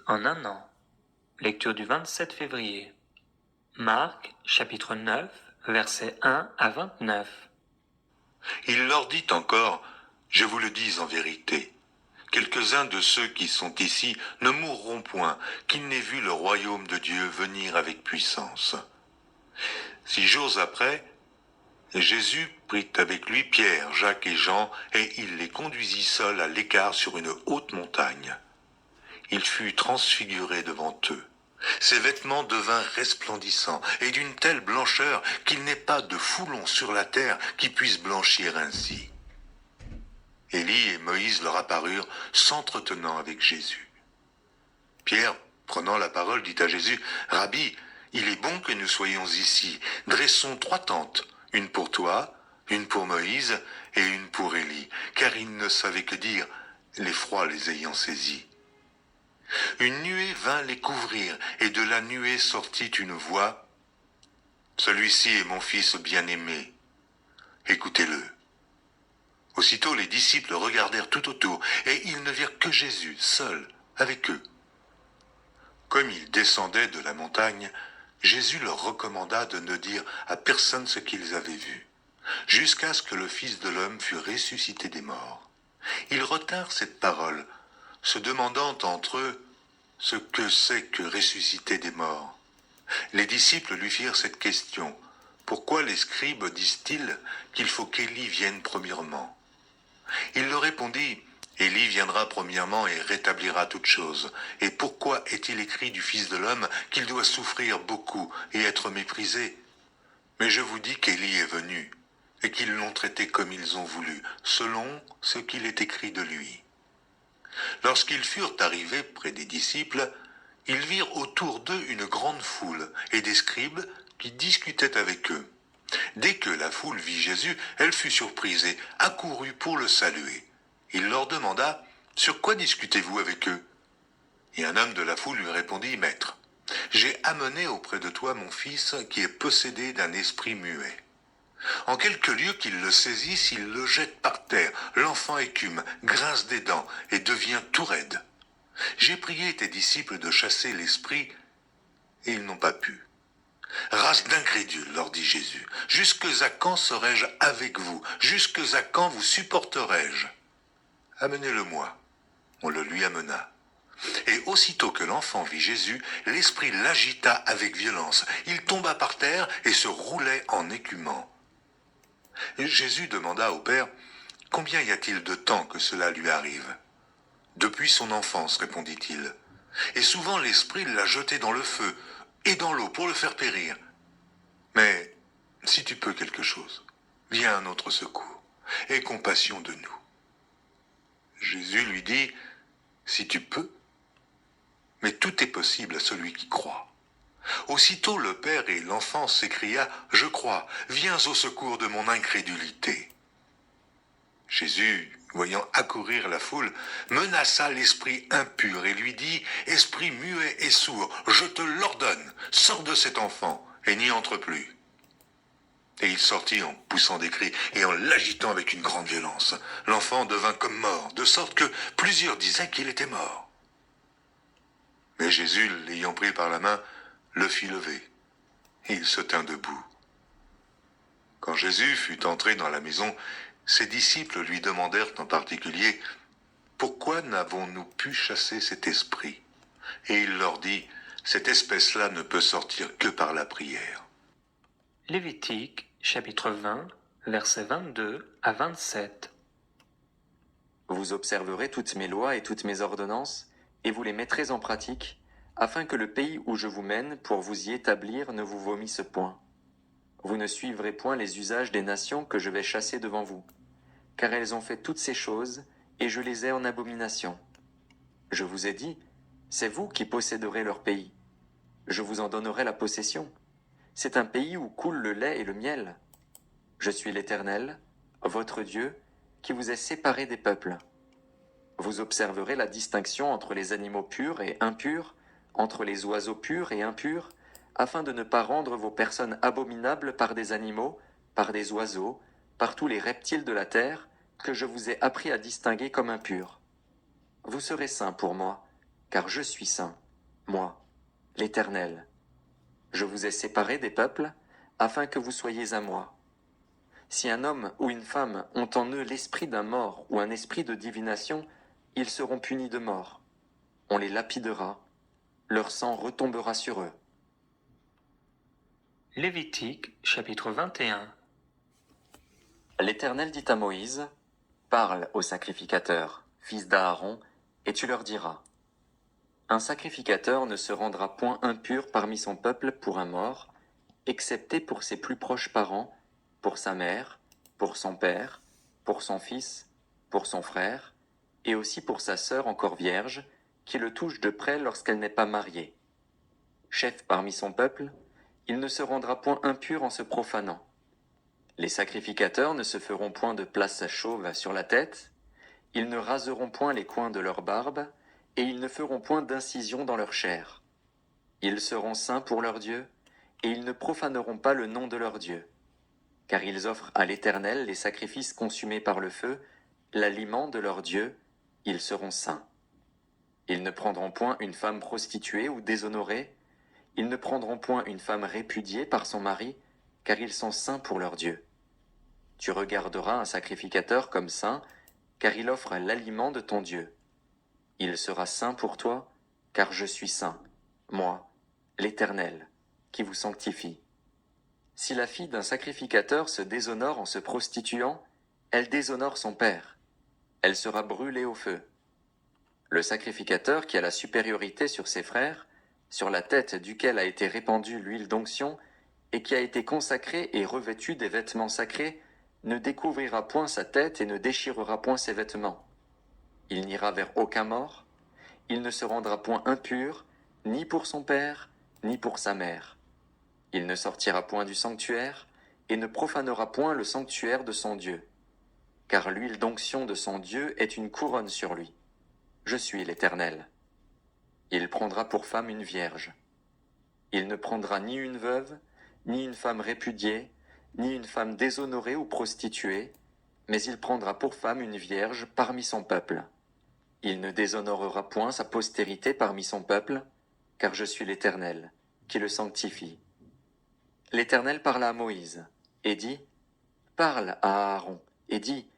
en un an. Lecture du 27 février. Marc, chapitre 9, versets 1 à 29. Il leur dit encore, je vous le dis en vérité, quelques-uns de ceux qui sont ici ne mourront point, qu'ils n'aient vu le royaume de Dieu venir avec puissance. 6 jours après, Jésus prit avec lui Pierre, Jacques et Jean, et il les conduisit seuls à l'écart sur une haute montagne. Il fut transfiguré devant eux. Ses vêtements devinrent resplendissants et d'une telle blancheur qu'il n'est pas de foulon sur la terre qui puisse blanchir ainsi. Élie et Moïse leur apparurent, s'entretenant avec Jésus. Pierre, prenant la parole, dit à Jésus, « Rabbi, il est bon que nous soyons ici. Dressons 3 tentes, une pour toi, une pour Moïse et une pour Élie, car ils ne savaient que dire, l'effroi les ayant saisis. » Une nuée vint les couvrir, et de la nuée sortit une voix, « Celui-ci est mon fils bien-aimé, écoutez-le. » Aussitôt les disciples regardèrent tout autour, et ils ne virent que Jésus, seul, avec eux. Comme ils descendaient de la montagne, Jésus leur recommanda de ne dire à personne ce qu'ils avaient vu, jusqu'à ce que le Fils de l'homme fût ressuscité des morts. Ils retinrent cette parole, se demandant entre eux ce que c'est que ressusciter des morts. Les disciples lui firent cette question, « Pourquoi les scribes disent-ils qu'il faut qu'Élie vienne premièrement ?» Il leur répondit, « Élie viendra premièrement et rétablira toutes choses. Et pourquoi est-il écrit du Fils de l'homme qu'il doit souffrir beaucoup et être méprisé? Mais je vous dis qu'Élie est venu, et qu'ils l'ont traité comme ils ont voulu, selon ce qu'il est écrit de lui. » Lorsqu'ils furent arrivés près des disciples, ils virent autour d'eux une grande foule et des scribes qui discutaient avec eux. Dès que la foule vit Jésus, elle fut surprise et accourut pour le saluer. Il leur demanda, « Sur quoi discutez-vous avec eux ?» Et un homme de la foule lui répondit, « Maître, j'ai amené auprès de toi mon fils qui est possédé d'un esprit muet. En quelque lieu qu'il le saisisse, il le jette par terre. L'enfant écume, grince des dents et devient tout raide. J'ai prié tes disciples de chasser l'esprit, et ils n'ont pas pu. » « Race d'incrédules, leur dit Jésus, jusque à quand serai-je avec vous? Jusque à quand vous supporterai-je? Amenez-le-moi. » On le lui amena. Et aussitôt que l'enfant vit Jésus, l'esprit l'agita avec violence. Il tomba par terre et se roulait en écumant. Jésus demanda au Père, « Combien y a-t-il de temps que cela lui arrive ?» « Depuis son enfance, répondit-il. Et souvent l'esprit l'a jeté dans le feu et dans l'eau pour le faire périr. Mais si tu peux quelque chose, viens à notre secours, aie compassion de nous. » Jésus lui dit, « Si tu peux, mais tout est possible à celui qui croit. » Aussitôt le père et l'enfant s'écria, « Je crois, viens au secours de mon incrédulité. » Jésus, voyant accourir la foule, menaça l'esprit impur et lui dit, « Esprit muet et sourd, je te l'ordonne, sors de cet enfant et n'y entre plus. » Et il sortit en poussant des cris et en l'agitant avec une grande violence. L'enfant devint comme mort, de sorte que plusieurs disaient qu'il était mort. Mais Jésus, l'ayant pris par la main, le fit lever, et il se tint debout. Quand Jésus fut entré dans la maison, ses disciples lui demandèrent en particulier, « Pourquoi n'avons-nous pu chasser cet esprit ?» Et il leur dit, « Cette espèce-là ne peut sortir que par la prière. » Lévitique, chapitre 20, versets 22 à 27. Vous observerez toutes mes lois et toutes mes ordonnances, et vous les mettrez en pratique, afin que le pays où je vous mène pour vous y établir ne vous vomisse point. Vous ne suivrez point les usages des nations que je vais chasser devant vous, car elles ont fait toutes ces choses, et je les ai en abomination. Je vous ai dit, c'est vous qui posséderez leur pays. Je vous en donnerai la possession. C'est un pays où coule le lait et le miel. Je suis l'Éternel, votre Dieu, qui vous est séparé des peuples. Vous observerez la distinction entre les animaux purs et impurs, entre les oiseaux purs et impurs, afin de ne pas rendre vos personnes abominables par des animaux, par des oiseaux, par tous les reptiles de la terre, que je vous ai appris à distinguer comme impurs. Vous serez saints pour moi, car je suis saint, moi, l'Éternel. Je vous ai séparés des peuples, afin que vous soyez à moi. Si un homme ou une femme ont en eux l'esprit d'un mort ou un esprit de divination, ils seront punis de mort. On les lapidera, leur sang retombera sur eux. Lévitique, chapitre 21. L'Éternel dit à Moïse, « Parle aux sacrificateurs, fils d'Aaron, et tu leur diras. Un sacrificateur ne se rendra point impur parmi son peuple pour un mort, excepté pour ses plus proches parents, pour sa mère, pour son père, pour son fils, pour son frère, et aussi pour sa sœur encore vierge, qui le touche de près lorsqu'elle n'est pas mariée. Chef parmi son peuple, il ne se rendra point impur en se profanant. Les sacrificateurs ne se feront point de place chauve sur la tête, ils ne raseront point les coins de leur barbe, et ils ne feront point d'incision dans leur chair. Ils seront saints pour leur Dieu, et ils ne profaneront pas le nom de leur Dieu. Car ils offrent à l'Éternel les sacrifices consumés par le feu, l'aliment de leur Dieu, ils seront saints. Ils ne prendront point une femme prostituée ou déshonorée, ils ne prendront point une femme répudiée par son mari, car ils sont saints pour leur Dieu. Tu regarderas un sacrificateur comme saint, car il offre l'aliment de ton Dieu. Il sera saint pour toi, car je suis saint, moi, l'Éternel, qui vous sanctifie. Si la fille d'un sacrificateur se déshonore en se prostituant, elle déshonore son père. Elle sera brûlée au feu. Le sacrificateur qui a la supériorité sur ses frères, sur la tête duquel a été répandue l'huile d'onction, et qui a été consacré et revêtu des vêtements sacrés, ne découvrira point sa tête et ne déchirera point ses vêtements. Il n'ira vers aucun mort, il ne se rendra point impur, ni pour son père, ni pour sa mère. Il ne sortira point du sanctuaire, et ne profanera point le sanctuaire de son Dieu. Car l'huile d'onction de son Dieu est une couronne sur lui. Je suis l'Éternel. Il prendra pour femme une vierge. Il ne prendra ni une veuve, ni une femme répudiée, ni une femme déshonorée ou prostituée, mais il prendra pour femme une vierge parmi son peuple. Il ne déshonorera point sa postérité parmi son peuple, car je suis l'Éternel, qui le sanctifie. L'Éternel parla à Moïse, et dit, « Parle à Aaron, et dis,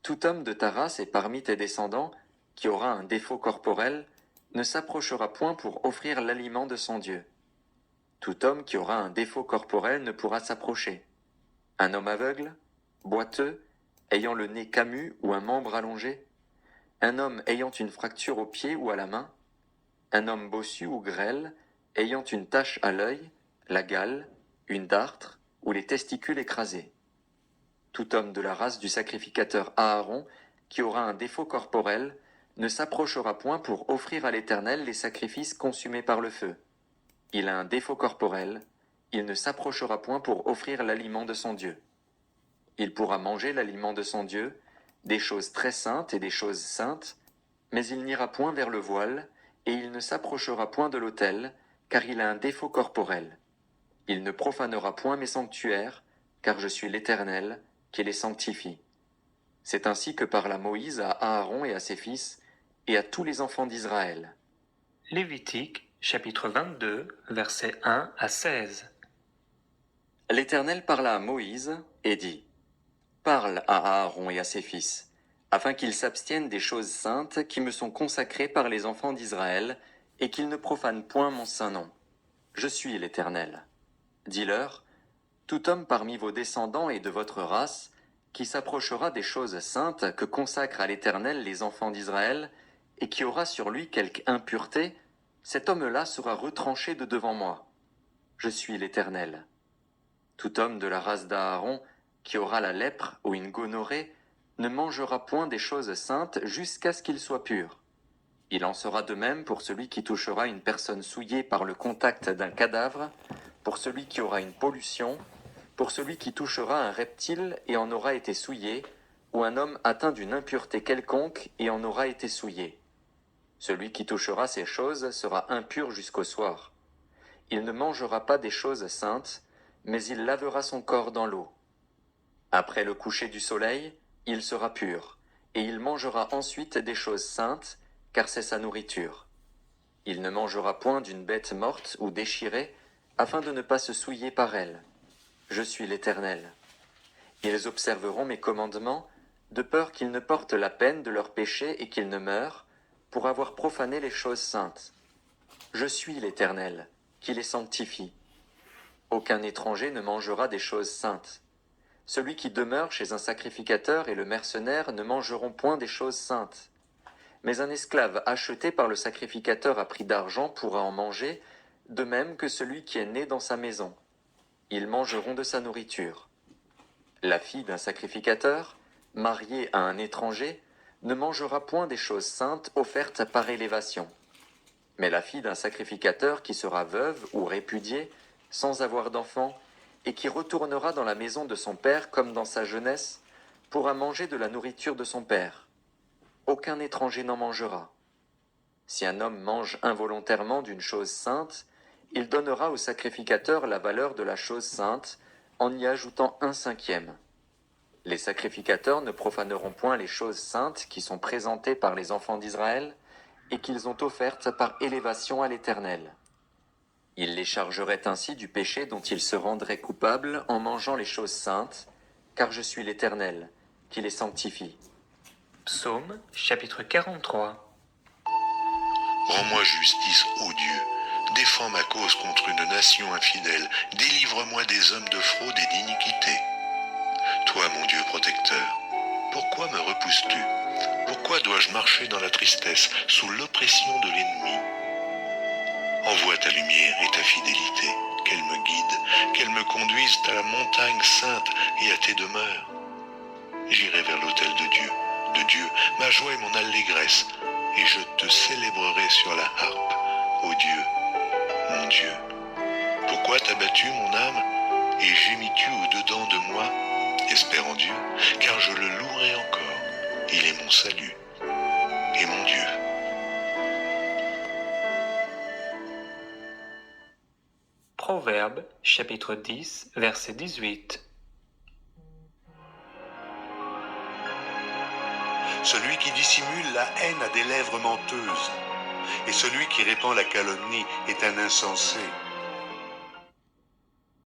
tout homme de ta race et parmi tes descendants, qui aura un défaut corporel, ne s'approchera point pour offrir l'aliment de son Dieu. Tout homme qui aura un défaut corporel ne pourra s'approcher. Un homme aveugle, boiteux, ayant le nez camus ou un membre allongé, un homme ayant une fracture au pied ou à la main, un homme bossu ou grêle, ayant une tache à l'œil, la gale, une dartre ou les testicules écrasés. Tout homme de la race du sacrificateur Aaron, qui aura un défaut corporel, ne s'approchera point pour offrir à l'Éternel les sacrifices consumés par le feu. Il a un défaut corporel, il ne s'approchera point pour offrir l'aliment de son Dieu. Il pourra manger l'aliment de son Dieu, des choses très saintes et des choses saintes, mais il n'ira point vers le voile, et il ne s'approchera point de l'autel, car il a un défaut corporel. Il ne profanera point mes sanctuaires, car je suis l'Éternel, qui les sanctifie. C'est ainsi que parla Moïse à Aaron et à ses fils, et à tous les enfants d'Israël. Lévitique, chapitre 22, versets 1 à 16. L'Éternel parla à Moïse, et dit, « Parle à Aaron et à ses fils, afin qu'ils s'abstiennent des choses saintes qui me sont consacrées par les enfants d'Israël, et qu'ils ne profanent point mon saint nom. Je suis l'Éternel. Dis-leur, tout homme parmi vos descendants et de votre race, qui s'approchera des choses saintes que consacrent à l'Éternel les enfants d'Israël, et qui aura sur lui quelque impureté, cet homme-là sera retranché de devant moi. Je suis l'Éternel. Tout homme de la race d'Aaron, qui aura la lèpre ou une gonorrhée, ne mangera point des choses saintes jusqu'à ce qu'il soit pur. Il en sera de même pour celui qui touchera une personne souillée par le contact d'un cadavre, pour celui qui aura une pollution, pour celui qui touchera un reptile et en aura été souillé, ou un homme atteint d'une impureté quelconque et en aura été souillé. Celui qui touchera ces choses sera impur jusqu'au soir. Il ne mangera pas des choses saintes, mais il lavera son corps dans l'eau. Après le coucher du soleil, il sera pur, et il mangera ensuite des choses saintes, car c'est sa nourriture. Il ne mangera point d'une bête morte ou déchirée, afin de ne pas se souiller par elle. Je suis l'Éternel. Ils observeront mes commandements, de peur qu'ils ne portent la peine de leurs péchés et qu'ils ne meurent, pour avoir profané les choses saintes. Je suis l'Éternel, qui les sanctifie. Aucun étranger ne mangera des choses saintes. Celui qui demeure chez un sacrificateur et le mercenaire ne mangeront point des choses saintes. Mais un esclave acheté par le sacrificateur à prix d'argent pourra en manger, de même que celui qui est né dans sa maison. Ils mangeront de sa nourriture. La fille d'un sacrificateur, mariée à un étranger, ne mangera point des choses saintes offertes par élévation. Mais la fille d'un sacrificateur qui sera veuve ou répudiée, sans avoir d'enfant, et qui retournera dans la maison de son père comme dans sa jeunesse, pourra manger de la nourriture de son père. Aucun étranger n'en mangera. Si un homme mange involontairement d'une chose sainte, il donnera au sacrificateur la valeur de la chose sainte, en y ajoutant 1/5. Les sacrificateurs ne profaneront point les choses saintes qui sont présentées par les enfants d'Israël, et qu'ils ont offertes par élévation à l'Éternel. Ils les chargeraient ainsi du péché dont ils se rendraient coupables en mangeant les choses saintes, car je suis l'Éternel, qui les sanctifie. Psaume chapitre 43. Rends-moi justice, ô Dieu. Défends ma cause contre une nation infidèle. Délivre-moi des hommes de fraude et d'iniquité. Toi, mon Dieu protecteur, pourquoi me repousses-tu? Pourquoi dois-je marcher dans la tristesse, sous l'oppression de l'ennemi? Envoie ta lumière et ta fidélité, qu'elle me guide, qu'elle me conduise à la montagne sainte et à tes demeures. J'irai vers l'autel de Dieu, ma joie et mon allégresse, et je te célébrerai sur la harpe, ô Dieu, mon Dieu. Pourquoi t'as battu mon âme, et gémis-tu au-dedans de moi? Espère en Dieu, car je le louerai encore. Il est mon salut et mon Dieu. Proverbe chapitre 10, verset 18. Celui qui dissimule la haine a des lèvres menteuses, et celui qui répand la calomnie est un insensé.